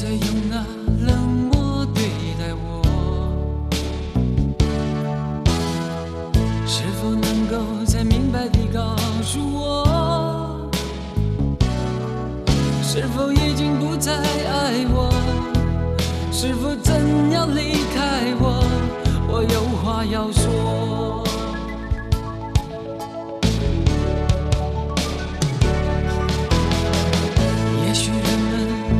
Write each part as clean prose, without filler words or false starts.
再用那冷漠对待我，是否能够再明白地告诉我，是否已经不再爱我，是否真要离开我，我有话要说。也许人们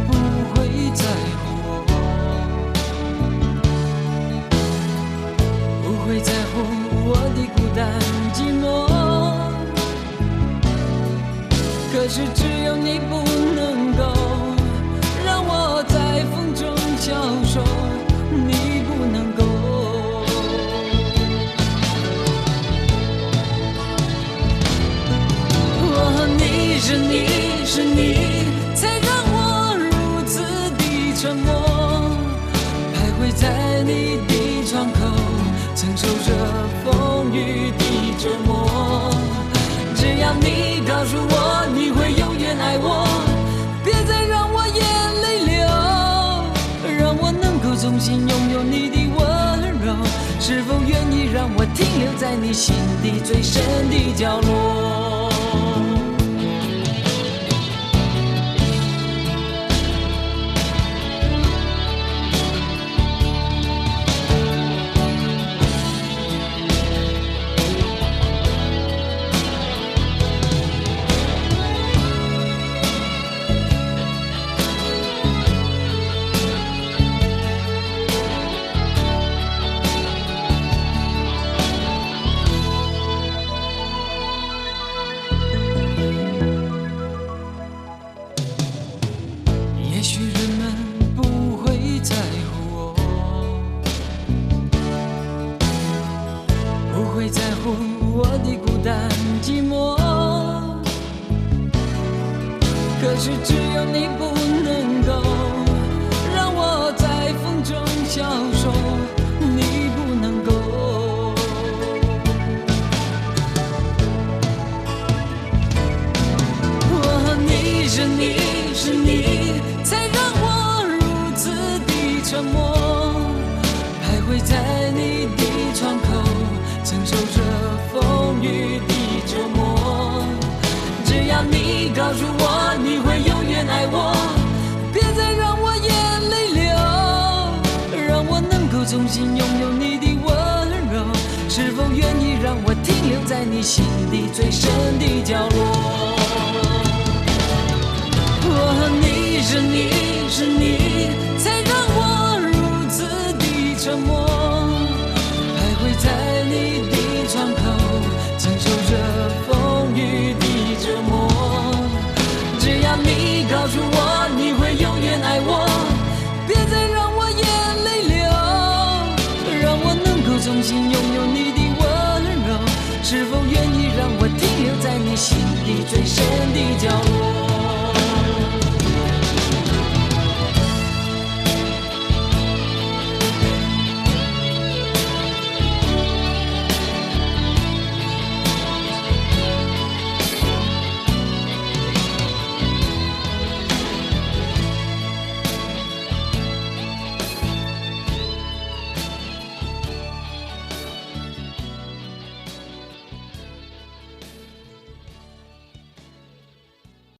不会在乎我，不会在乎我的孤单寂寞，可是只有你不能够让我在风中消瘦，你不能够。你是你是你，才让我如此的沉默，徘徊在你的窗口，承受着风雨的折磨。只要你告诉我你会永远爱我，别再让我眼泪流，让我能够重新拥有你的温柔。是否愿意让我停留在你心底最深的角落？也许人们不会在乎我，不会在乎我的孤单寂寞，可是只有你不能够让我在风中消瘦，你不能够。你是你是你，才让我如此的沉默，徘徊在你的窗口，承受着风雨的折磨。只要你告诉我你会永远爱我，别再让我眼泪流，让我能够重新拥有你的温柔。是否愿意让我停留在你心底最深的角落？你是你是你，